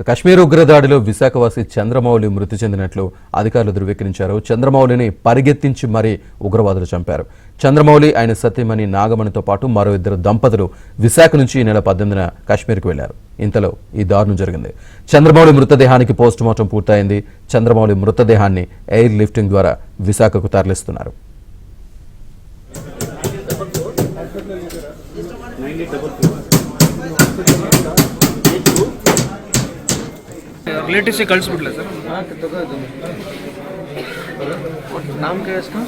కశ్మీర్ ఉగ్రదాడిలో విశాఖవాసి చంద్రమౌళి మృతి చెందినట్లు అధికారులు ధృవీకరించారు. చంద్రమౌళిని పరిగెత్తించి మరీ ఉగ్రవాదులు చంపారు. చంద్రమౌళి ఆయన సతీమణి నాగమణితో పాటు మరో ఇద్దరు దంపతులు విశాఖ నుంచి ఈ నెల 18న కశ్మీర్కు వెళ్లారు. ఇంతలో ఈ దారుణం జరిగింది. చంద్రమౌళి మృతదేహానికి పోస్టుమార్టం పూర్తయింది. చంద్రమౌళి మృతదేహాన్ని ఎయిర్ లిఫ్టింగ్ ద్వారా విశాఖకు తరలిస్తున్నారు. रिलेटिव से कल्स सर नाम क्या है इसका?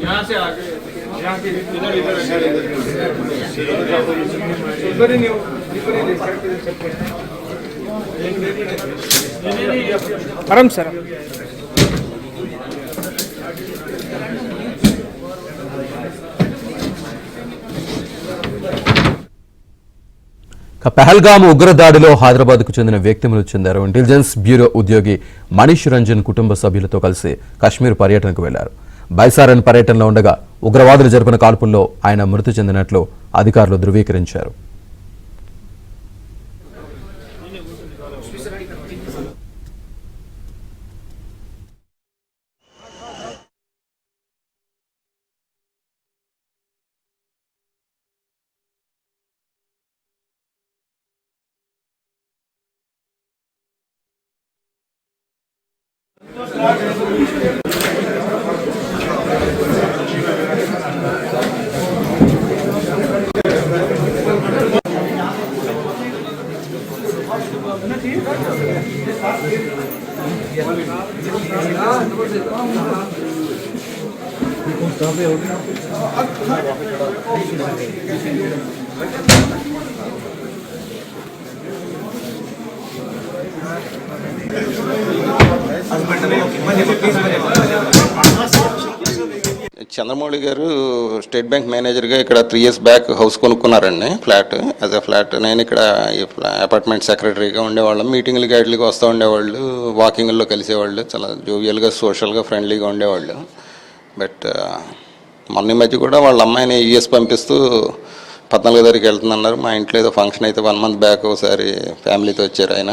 यहाँ से आगे यहाँ के इधर ही नहीं आराम सर పహల్గామ్ ఉగ్రదాడిలో హైదరాబాద్కు చెందిన వ్యక్తి మృతి చెందారు. ఇంటెలిజెన్స్ బ్యూరో ఉద్యోగి మనీష్ రంజన్ కుటుంబ సభ్యులతో కలిసి కశ్మీర్ పర్యటనకు వెళ్లారు. బైసారన్ పర్యటనలో ఉండగా ఉగ్రవాదులు జరిపిన కాల్పుల్లో ఆయన మృతి చెందినట్లు అధికారులు ధృవీకరించారు. చంద్రమౌళి గారు స్టేట్ బ్యాంక్ మేనేజర్గా ఇక్కడ 3 years బ్యాక్ హౌస్ కొనుక్కున్నారండి, ఫ్లాట్. యాజ్ అ ఫ్లాట్ నేను ఇక్కడ అపార్ట్మెంట్ సెక్రటరీగా ఉండేవాళ్ళం. మీటింగ్లకి వాటికి వస్తూ ఉండేవాళ్ళు, వాకింగ్లో కలిసేవాళ్ళు, చాలా జోవియల్గా సోషల్గా ఫ్రెండ్లీగా ఉండేవాళ్ళు. బట్ మొన్న మధ్య కూడా వాళ్ళ అమ్మాయిని యూఎస్ పంపిస్తూ 14వ తారీఖు వెళ్తుందన్నారు. మా ఇంట్లో ఏదో ఫంక్షన్ అయితే 1 month బ్యాక్ ఒకసారి ఫ్యామిలీతో వచ్చారు ఆయన.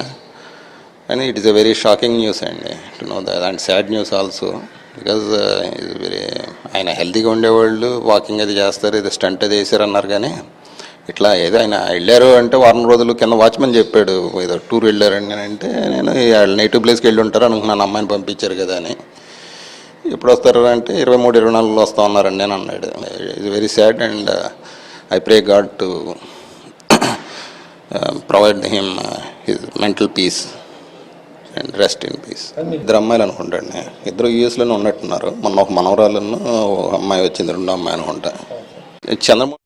And it is a very shocking news అండి to know that, and sad news also. Because ఆయన హెల్తీగా ఉండేవాళ్ళు, వాకింగ్ అది చేస్తారు, ఇది స్టంట్ అది వేసారన్నారు. కానీ ఇట్లా ఏదో ఆయన వెళ్ళారు అంటే వారం రోజులు కింద వాచ్మెన్ చెప్పాడు ఏదో టూర్ వెళ్ళారండి అంటే, నేను నేటివ్ ప్లేస్కి వెళ్ళి ఉంటారు అనుకున్నాను, అమ్మాయిని పంపించారు కదా అని. ఎప్పుడు వస్తారు అంటే 23-24 వస్తా ఉన్నారండి అని అన్నాడు. It's very sad and I pray God to provide him his mental peace and rest in peace. 2 అమ్మాయిలు అనుకుంటాండి, 2 యూఎస్లోనే ఉన్నట్టున్నారు. మొన్న ఒక మనవరాలను అమ్మాయి వచ్చింది, 2వ అమ్మాయి అనుకుంటా. చంద్రమౌళి